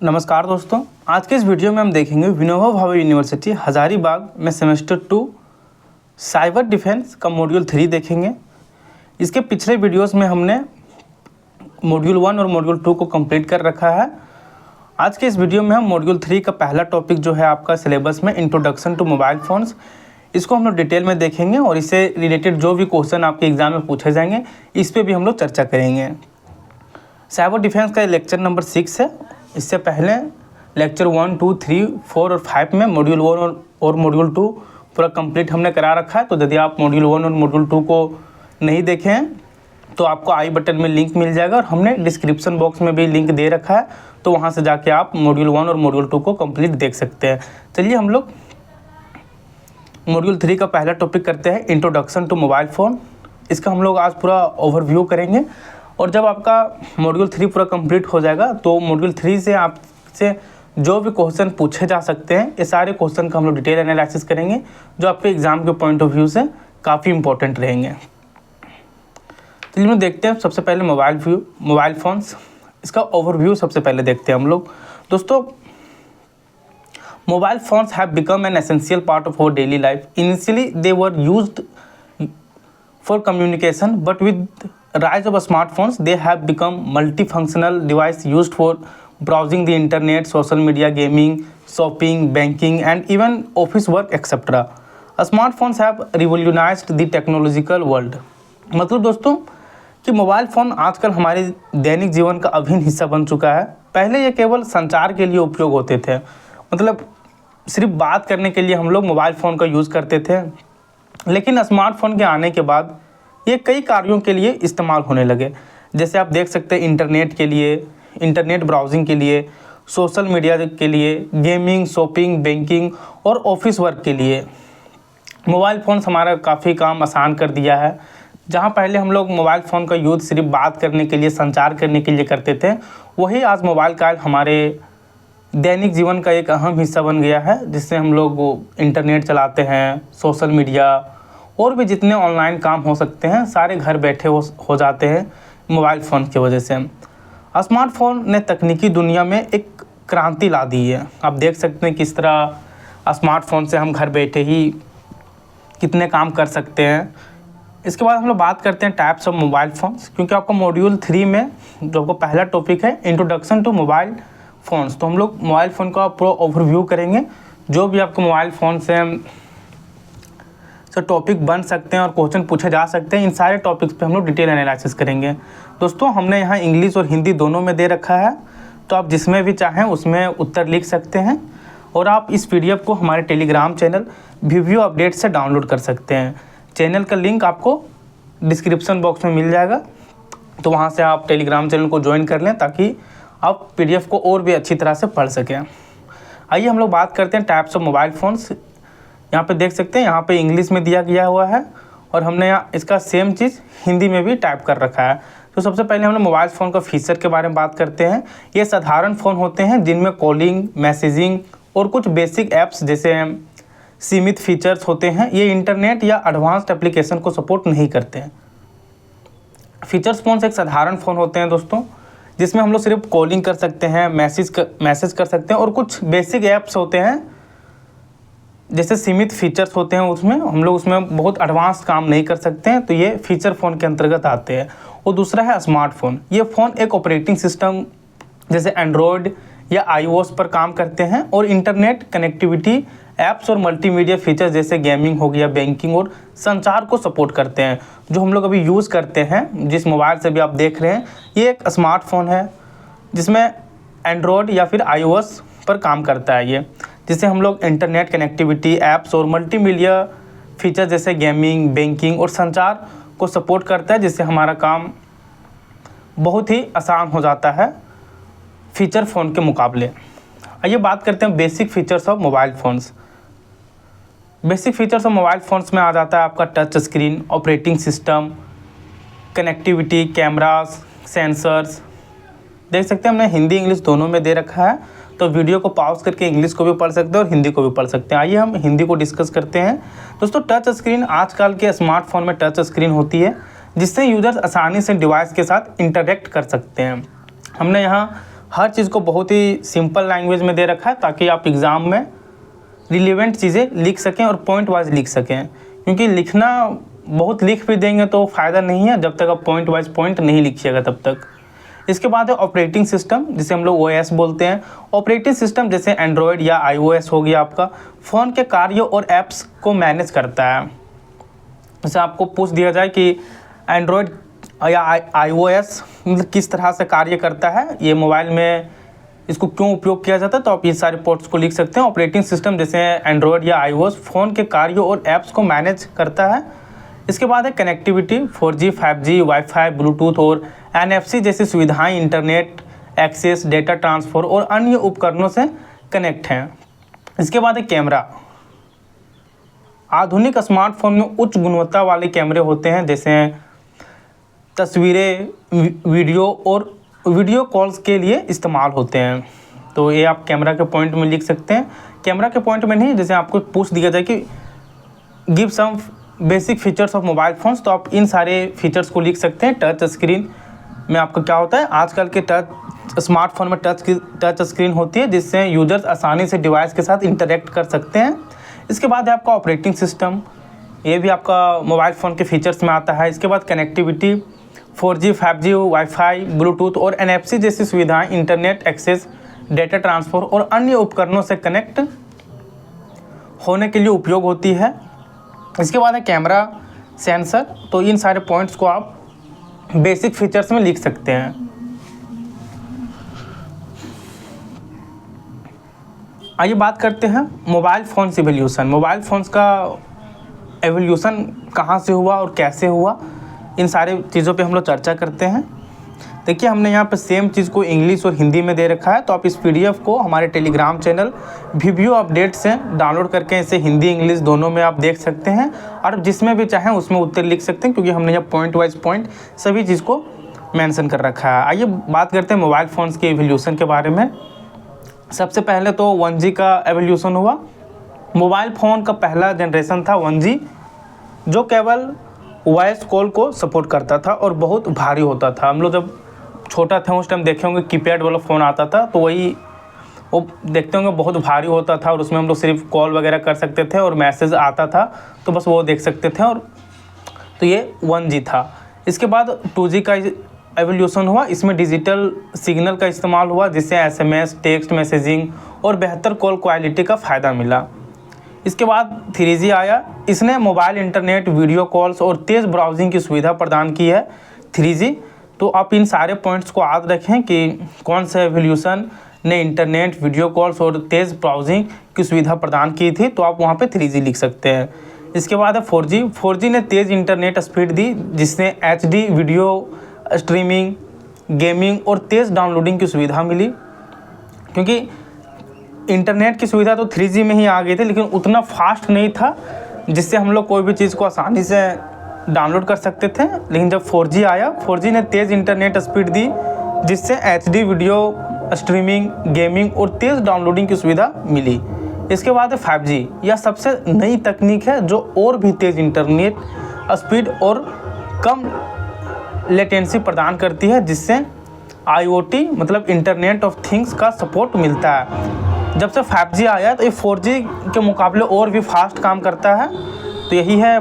नमस्कार दोस्तों, आज के इस वीडियो में हम देखेंगे विनोबा भावे यूनिवर्सिटी हजारीबाग में सेमेस्टर 2 साइबर डिफेंस का मॉड्यूल 3 देखेंगे। इसके पिछले वीडियोस में हमने मॉड्यूल 1 और मॉड्यूल 2 को कंप्लीट कर रखा है। आज के इस वीडियो में हम मॉड्यूल 3 का पहला टॉपिक जो है आपका सिलेबस में इंट्रोडक्शन टू मोबाइल फ़ोन्स, इसको हम लोग डिटेल में देखेंगे और इससे रिलेटेड जो भी क्वेश्चन आपके एग्ज़ाम में पूछे जाएंगे इस पर भी हम लोग चर्चा करेंगे। साइबर डिफेंस का लेक्चर नंबर 6 है। इससे पहले लेक्चर 1, 2, 3, 4 और 5 में मॉड्यूल 1 और मॉड्यूल 2 पूरा कंप्लीट हमने करा रखा है। तो यदि आप मॉड्यूल 1 और मॉड्यूल 2 को नहीं देखे हैं तो आपको आई बटन में लिंक मिल जाएगा और हमने डिस्क्रिप्शन बॉक्स में भी लिंक दे रखा है, तो वहाँ से जाके आप मॉड्यूल 1 और मॉड्यूल 2 को कंप्लीट देख सकते हैं। चलिए हम लोग मॉड्यूल 3 का पहला टॉपिक करते हैं, इंट्रोडक्शन टू मोबाइल फ़ोन। इसका हम लोग आज पूरा ओवरव्यू करेंगे और जब आपका मॉड्यूल 3 पूरा कंप्लीट हो जाएगा तो मॉड्यूल 3 से आपसे जो भी क्वेश्चन पूछे जा सकते हैं ये सारे क्वेश्चन का हम लोग डिटेल एनालिसिस करेंगे, जो आपके एग्ज़ाम के पॉइंट ऑफ व्यू से काफ़ी इंपॉर्टेंट रहेंगे। चलिए हम देखते हैं सबसे पहले मोबाइल फ़ोन्स, इसका ओवरव्यू सबसे पहले देखते हैं हम लोग। दोस्तों, mobile phones have become an essential part of our daily life. Initially they were used for communication, but with rise of smartphones they have become multifunctional device used for browsing the internet, social media, gaming, shopping, banking and even office work etc. Smartphones have revolutionized the technological world। मतलब दोस्तों कि mobile phone आजकल हमारे दैनिक जीवन का अभिन्न हिस्सा बन चुका है। पहले ये केवल संचार के लिए उपयोग होते थे, मतलब सिर्फ बात करने के लिए हम लोग मोबाइल फ़ोन का यूज़ करते थे, लेकिन स्मार्टफोन के आने के बाद ये कई कार्यों के लिए इस्तेमाल होने लगे। जैसे आप देख सकते हैं इंटरनेट के लिए, इंटरनेट ब्राउजिंग के लिए, सोशल मीडिया के लिए, गेमिंग, शॉपिंग, बैंकिंग और ऑफिस वर्क के लिए मोबाइल फ़ोन हमारा काफ़ी काम आसान कर दिया है। जहां पहले हम लोग मोबाइल फ़ोन का यूज़ सिर्फ बात करने के लिए, संचार करने के लिए करते थे, वही आज मोबाइल का हमारे दैनिक जीवन का एक अहम हिस्सा बन गया है, जिससे हम लोग इंटरनेट चलाते हैं, सोशल मीडिया और भी जितने ऑनलाइन काम हो सकते हैं सारे घर बैठे हो जाते हैं मोबाइल फ़ोन की वजह से। स्मार्टफोन ने तकनीकी दुनिया में एक क्रांति ला दी है। आप देख सकते हैं किस तरह स्मार्टफोन से हम घर बैठे ही कितने काम कर सकते हैं। इसके बाद हम लोग बात करते हैं टाइप्स ऑफ मोबाइल फ़ोन्स, क्योंकि आपका मॉड्यूल 3 में जो आपको पहला टॉपिक है इंट्रोडक्शन टू मोबाइल फ़ोन्स, तो हम लोग मोबाइल फ़ोन का पूरा ओवरव्यू करेंगे। जो भी आपको मोबाइल फ़ोन से टॉपिक बन सकते हैं और क्वेश्चन पूछे जा सकते हैं, इन सारे टॉपिक्स पे हम लोग डिटेल एनालिसिस करेंगे। दोस्तों, हमने यहाँ इंग्लिश और हिंदी दोनों में दे रखा है, तो आप जिसमें भी चाहें उसमें उत्तर लिख सकते हैं और आप इस PDF को हमारे टेलीग्राम चैनल वीडियो अपडेट से डाउनलोड कर सकते हैं। चैनल का लिंक आपको डिस्क्रिप्शन बॉक्स में मिल जाएगा, तो वहाँ से आप टेलीग्राम चैनल को ज्वाइन कर लें ताकि आप PDF को और भी अच्छी तरह से पढ़ सकें। आइए हम लोग बात करते हैं टाइप्स ऑफ मोबाइल फ़ोन्स। यहाँ पे देख सकते हैं, यहाँ पे इंग्लिश में दिया गया हुआ है और हमने यहाँ इसका सेम चीज़ हिंदी में भी टाइप कर रखा है। तो सबसे पहले हम लोग मोबाइल फ़ोन का फीचर के बारे में बात करते हैं। ये साधारण फ़ोन होते हैं जिनमें कॉलिंग, मैसेजिंग और कुछ बेसिक ऐप्स जैसे सीमित फीचर्स होते हैं। ये इंटरनेट या एडवांस्ड एप्लीकेशन को सपोर्ट नहीं करते हैं। फीचर्स फ़ोन एक साधारण फ़ोन होते हैं दोस्तों, जिसमें हम लोग सिर्फ कॉलिंग कर सकते हैं, मैसेज कर सकते हैं और कुछ बेसिक ऐप्स होते हैं जैसे सीमित फीचर्स होते हैं, उसमें हम लोग उसमें बहुत एडवांस काम नहीं कर सकते हैं, तो ये फीचर फ़ोन के अंतर्गत आते हैं। और दूसरा है स्मार्टफोन। ये फ़ोन एक ऑपरेटिंग सिस्टम जैसे एंड्रॉयड या iOS पर काम करते हैं और इंटरनेट कनेक्टिविटी, ऐप्स और मल्टीमीडिया फीचर्स जैसे गेमिंग हो गया, बैंकिंग और संचार को सपोर्ट करते हैं। जो हम लोग अभी यूज़ करते हैं, जिस मोबाइल से भी आप देख रहे हैं, ये एक स्मार्टफोन है जिसमें एंड्रॉयड या फिर iOS पर काम करता है ये, जिससे हम लोग इंटरनेट कनेक्टिविटी, ऐप्स और मल्टीमीडिया फीचर जैसे गेमिंग, बैंकिंग और संचार को सपोर्ट करता है, जिससे हमारा काम बहुत ही आसान हो जाता है फीचर फ़ोन के मुकाबले। आइए बात करते हैं basic features of mobile phones. Basic features of mobile phones में आ जाता है आपका touch screen, operating system, connectivity, cameras, sensors. देख सकते हैं हमने हिंदी इंग्लिश दोनों में दे रखा है, तो वीडियो को पॉज करके इंग्लिश को भी पढ़ सकते हैं और हिंदी को भी पढ़ सकते हैं। आइए हम हिंदी को डिस्कस करते हैं। दोस्तों, टच स्क्रीन आजकल के स्मार्टफोन में टच स्क्रीन होती है, जिससे यूजर्स आसानी से डिवाइस के साथ इंटरेक्ट कर सकते हैं। हमने यहाँ हर चीज़ को बहुत ही सिंपल लैंग्वेज में दे रखा है ताकि आप एग्ज़ाम में रिलेवेंट चीज़ें लिख सकें और पॉइंट वाइज लिख सकें, क्योंकि लिखना बहुत लिख भी देंगे तो फ़ायदा नहीं है जब तक आप पॉइंट वाइज पॉइंट नहीं लिखिएगा तब तक। इसके बाद है ऑपरेटिंग सिस्टम, जिसे हम लोग OS बोलते हैं। ऑपरेटिंग सिस्टम जैसे एंड्रॉयड या iOS हो गया आपका, फ़ोन के कार्यों और ऐप्स को मैनेज करता है। जैसे आपको पूछ दिया जाए कि एंड्रॉयड या iOS मतलब किस तरह से कार्य करता है, ये मोबाइल में इसको क्यों उपयोग किया जाता है, तो आप ये सारे पोर्ट्स को लिख सकते हैं। ऑपरेटिंग सिस्टम जैसे एंड्रॉयड या iOS फ़ोन के कार्यों और ऐप्स को मैनेज करता है। इसके बाद है connectivity, 4G 5G wifi Bluetooth और NFC जैसी सुविधाएं इंटरनेट एक्सेस, डेटा ट्रांसफ़र और अन्य उपकरणों से कनेक्ट हैं। इसके बाद है कैमरा। आधुनिक स्मार्टफोन में उच्च गुणवत्ता वाले कैमरे होते हैं, जैसे तस्वीरें, वीडियो कॉल्स के लिए इस्तेमाल होते हैं। तो ये आप कैमरा के पॉइंट में लिख सकते हैं। कैमरा के पॉइंट में नहीं, जैसे आपको पूछ दिया जाए कि give some basic features of mobile phones, तो आप इन सारे फीचर्स को लिख सकते हैं। टच स्क्रीन में आपका क्या होता है, आजकल के स्मार्टफोन में टच स्क्रीन होती है जिससे यूजर्स आसानी से डिवाइस के साथ इंटरेक्ट कर सकते हैं। इसके बाद है आपका ऑपरेटिंग सिस्टम, ये भी आपका मोबाइल फ़ोन के फीचर्स में आता है। इसके बाद connectivity, 4G 5G wifi Bluetooth और NFC जैसी सुविधाएं इंटरनेट एक्सेस, डेटा ट्रांसफ़र और अन्य उपकरणों से कनेक्ट होने के लिए उपयोग होती है। इसके बाद है कैमरा सेंसर, तो इन सारे पॉइंट्स को आप बेसिक फीचर्स में लिख सकते हैं। आइए बात करते हैं mobile phones evolution. Mobile phones का एवोल्यूशन कहाँ से हुआ और कैसे हुआ, इन सारे चीज़ों पे हम लोग चर्चा करते हैं। देखिए हमने यहाँ पे सेम चीज़ को इंग्लिश और हिंदी में दे रखा है, तो आप इस PDF को हमारे टेलीग्राम चैनल वीडियो अपडेट से डाउनलोड करके इसे हिंदी इंग्लिश दोनों में आप देख सकते हैं, और जिसमें भी चाहें उसमें उत्तर लिख सकते हैं, क्योंकि हमने यहाँ पॉइंट वाइज पॉइंट सभी चीज़ को मेंशन कर रखा है। आइए बात करते हैं मोबाइल फ़ोन्स के एवोल्यूशन के बारे में। सबसे पहले तो 1G का एवोल्यूशन हुआ। मोबाइल फ़ोन का पहला जनरेशन था 1G, जो केवल वॉइस कॉल को सपोर्ट करता था और बहुत भारी होता था। हम लोग जब छोटा था उस टाइम देखे होंगे कीपैड वाला फ़ोन आता था, तो वो देखते होंगे बहुत भारी होता था, और उसमें हम लोग सिर्फ कॉल वगैरह कर सकते थे और मैसेज आता था तो बस वो देख सकते थे, और तो ये 1G था। इसके बाद 2G का एवोल्यूशन हुआ। इसमें डिजिटल सिग्नल का इस्तेमाल हुआ, जिससे SMS, टेक्स्ट मैसेजिंग और बेहतर कॉल क्वालिटी का फ़ायदा मिला। इसके बाद 3G आया। इसने मोबाइल इंटरनेट, वीडियो कॉल्स और तेज़ ब्राउजिंग की सुविधा प्रदान की है 3G। तो आप इन सारे पॉइंट्स को याद रखें कि कौन सा एवोल्यूशन ने इंटरनेट, वीडियो कॉल्स और तेज़ ब्राउजिंग की सुविधा प्रदान की थी, तो आप वहाँ पे 3G लिख सकते हैं। इसके बाद है 4G। 4G ने तेज़ इंटरनेट स्पीड दी, जिसने HD वीडियो स्ट्रीमिंग, गेमिंग और तेज़ डाउनलोडिंग की सुविधा मिली, क्योंकि इंटरनेट की सुविधा तो 3G में ही आ गई थी, लेकिन उतना फास्ट नहीं था जिससे हम लोग कोई भी चीज़ को आसानी से डाउनलोड कर सकते थे। लेकिन जब 4G आया, 4G ने तेज़ इंटरनेट स्पीड दी, जिससे HD वीडियो स्ट्रीमिंग, गेमिंग और तेज़ डाउनलोडिंग की सुविधा मिली। इसके बाद है 5G। यह सबसे नई तकनीक है जो और भी तेज़ इंटरनेट स्पीड और कम लेटेंसी प्रदान करती है, जिससे IoT मतलब इंटरनेट ऑफ थिंग्स का सपोर्ट मिलता है। जब से 5G आया तो ये 4G के मुकाबले और भी फास्ट काम करता है। तो यही है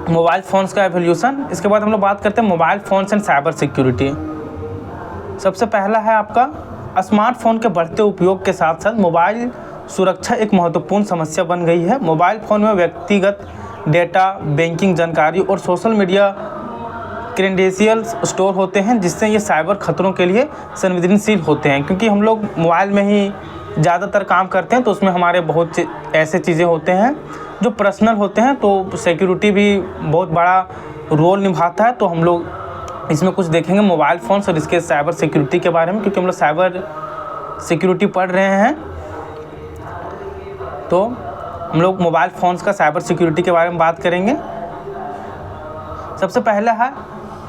मोबाइल फ़ोन्स का एवोल्यूशन। इसके बाद हम लोग बात करते हैं mobile phones and cyber security. सबसे पहला है आपका स्मार्टफोन के बढ़ते उपयोग के साथ साथ मोबाइल सुरक्षा एक महत्वपूर्ण समस्या बन गई है। मोबाइल फ़ोन में व्यक्तिगत डेटा, बैंकिंग जानकारी और सोशल मीडिया क्रेडेंशियल्स स्टोर होते हैं, जिससे ये साइबर खतरों के लिए संवेदनशील होते हैं। क्योंकि हम लोग मोबाइल में ही ज़्यादातर काम करते हैं, तो उसमें हमारे बहुत ऐसे चीज़ें होते हैं जो पर्सनल होते हैं, तो सिक्योरिटी भी बहुत बड़ा रोल निभाता है। तो हम लोग इसमें कुछ देखेंगे मोबाइल फ़ोन्स और इसके साइबर सिक्योरिटी के बारे में, क्योंकि हम लोग साइबर सिक्योरिटी पढ़ रहे हैं। तो हम लोग मोबाइल फ़ोन्स का साइबर सिक्योरिटी के बारे में बात करेंगे। सबसे पहला है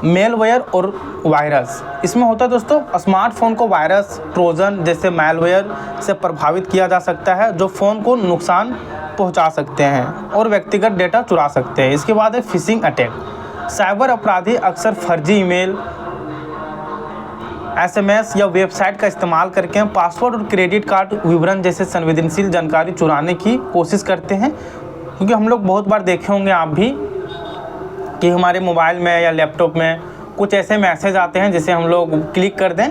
मेलवेयर और वायरस। इसमें होता है दोस्तों, स्मार्टफोन को वायरस, ट्रोजन जैसे मेलवेयर से प्रभावित किया जा सकता है, जो फ़ोन को नुकसान पहुंचा सकते हैं और व्यक्तिगत डेटा चुरा सकते हैं। इसके बाद है फिशिंग अटैक। साइबर अपराधी अक्सर फर्जी ईमेल, SMS या वेबसाइट का इस्तेमाल करके हम पासवर्ड और क्रेडिट कार्ड विवरण जैसे संवेदनशील जानकारी चुराने की कोशिश करते हैं। क्योंकि हम लोग बहुत बार देखे होंगे आप भी कि हमारे मोबाइल में या लैपटॉप में कुछ ऐसे मैसेज आते हैं जिसे हम लोग क्लिक कर दें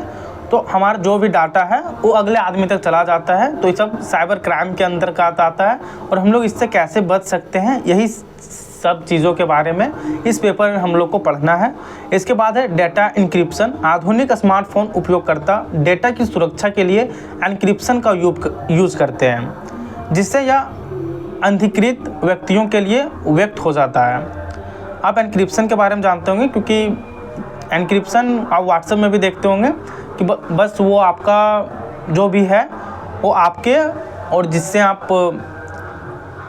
तो हमारा जो भी डाटा है वो अगले आदमी तक चला जाता है। तो ये सब साइबर क्राइम के अंदर का आता है और हम लोग इससे कैसे बच सकते हैं, यही सब चीज़ों के बारे में इस पेपर में हम लोग को पढ़ना है। इसके बाद है डेटा इंक्रिप्शन। आधुनिक स्मार्टफोन उपयोगकर्ता डेटा की सुरक्षा के लिए एन्क्रिप्शन का यूज़ करते हैं, जिससे यह अनधिकृत व्यक्तियों के लिए व्यक्त हो जाता है। आप एन्क्रिप्शन के बारे में जानते होंगे क्योंकि एन्क्रिप्शन आप व्हाट्सएप में भी देखते होंगे कि बस वो आपका जो भी है वो आपके और जिससे आप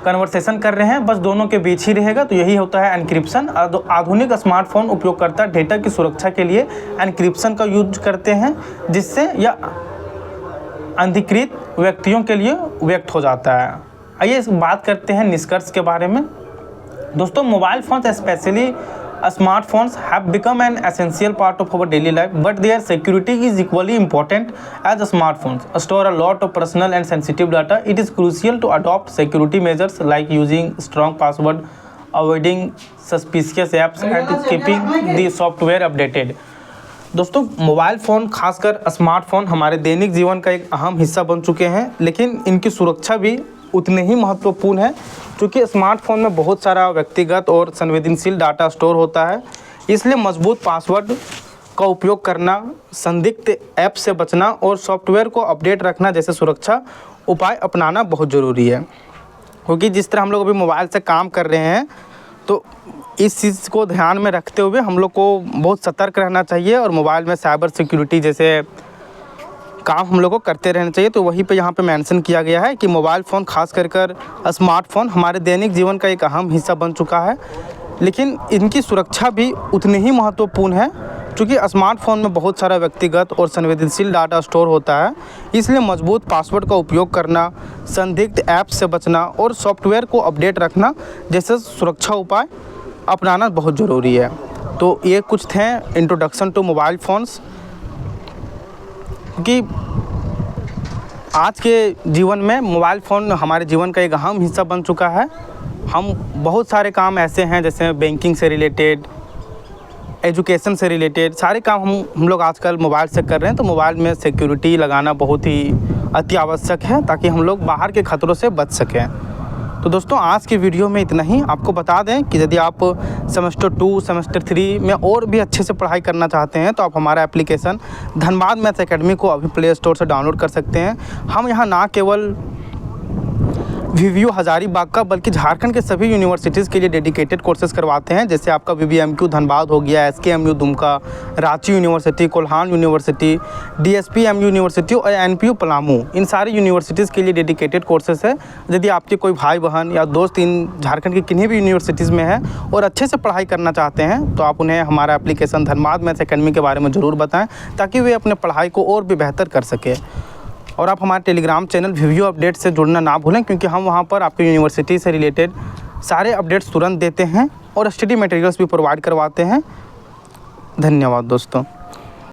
कन्वर्सेशन कर रहे हैं बस दोनों के बीच ही रहेगा। तो यही होता है एन्क्रिप्शन। आधुनिक स्मार्टफोन उपयोगकर्ता डेटा की सुरक्षा के लिए एन्क्रिप्शन का यूज करते हैं, जिससे यह अनधिकृत व्यक्तियों के लिए व्यक्त हो जाता है। आइए इस बात करते हैं निष्कर्ष के बारे में। दोस्तों, mobile phones specially smartphones have become an essential part of our daily life, but their security is equally important as smartphones store a lot of personal and sensitive data. It is crucial to adopt security measures like using strong password, avoiding suspicious apps and keeping the software updated. दोस्तों, mobile phone खासकर smartphone हमारे दैनिक जीवन का एक अहम हिस्सा बन चुके हैं, लेकिन इनकी सुरक्षा भी उतने ही महत्वपूर्ण है क्योंकि स्मार्टफोन में बहुत सारा व्यक्तिगत और संवेदनशील डाटा स्टोर होता है। इसलिए मजबूत पासवर्ड का उपयोग करना, संदिग्ध ऐप से बचना और सॉफ्टवेयर को अपडेट रखना जैसे सुरक्षा उपाय अपनाना बहुत ज़रूरी है। क्योंकि जिस तरह हम लोग अभी मोबाइल से काम कर रहे हैं तो इस चीज़ को ध्यान में रखते हुए हम लोग को बहुत सतर्क रहना चाहिए और मोबाइल में साइबर सिक्योरिटी जैसे काम हम लोग को करते रहना चाहिए। तो वहीं पे यहाँ पे मेंशन किया गया है कि मोबाइल फ़ोन खास कर स्मार्टफोन हमारे दैनिक जीवन का एक अहम हिस्सा बन चुका है, लेकिन इनकी सुरक्षा भी उतनी ही महत्वपूर्ण है क्योंकि स्मार्टफोन में बहुत सारा व्यक्तिगत और संवेदनशील डाटा स्टोर होता है। इसलिए मजबूत पासवर्ड का उपयोग करना, संदिग्ध ऐप से बचना और सॉफ्टवेयर को अपडेट रखना जैसे सुरक्षा उपाय अपनाना बहुत ज़रूरी है। तो ये कुछ थे इंट्रोडक्शन टू मोबाइल फ़ोन्स। क्योंकि आज के जीवन में मोबाइल फ़ोन हमारे जीवन का एक अहम हिस्सा बन चुका है। हम बहुत सारे काम ऐसे हैं जैसे बैंकिंग से रिलेटेड, एजुकेशन से रिलेटेड सारे काम हम लोग आजकल मोबाइल से कर रहे हैं। तो मोबाइल में सिक्योरिटी लगाना बहुत ही अति आवश्यक है ताकि हम लोग बाहर के खतरों से बच सकें। तो दोस्तों, आज की वीडियो में इतना ही। आपको बता दें कि यदि आप सेमेस्टर 2, सेमेस्टर 3 में और भी अच्छे से पढ़ाई करना चाहते हैं तो आप हमारा एप्लीकेशन धनबाद मैथ्स एकेडमी को अभी प्ले स्टोर से डाउनलोड कर सकते हैं। हम यहाँ ना केवल VVU हज़ारीबाग का बल्कि झारखंड के सभी यूनिवर्सिटीज़ के लिए डेडिकेटेड कोर्सेज़ करवाते हैं, जैसे आपका VBMQ धनबाद हो गया, SKMU Dumka, Ranchi university, Kolhan university, DSPMU university और NPU पलामू। इन सारी यूनिवर्सिटीज़ के लिए डेडिकेटेड कोर्सेज़ है। यदि आपके कोई भाई बहन या दोस्त इन झारखंड की किन्हीं भी यूनिवर्सिटीज़ में है और अच्छे से पढ़ाई करना चाहते हैं तो आप उन्हें हमारा एप्लीकेशन धनबाद मैथ्स एकेडमी के बारे में ज़रूर बताएँ ताकि वे अपने पढ़ाई को और भी बेहतर कर सकें। और आप हमारे टेलीग्राम चैनल VVU अपडेट से जुड़ना ना भूलें क्योंकि हम वहाँ पर आपकी यूनिवर्सिटी से रिलेटेड सारे अपडेट्स तुरंत देते हैं और स्टडी मटेरियल्स भी प्रोवाइड करवाते हैं। धन्यवाद दोस्तों।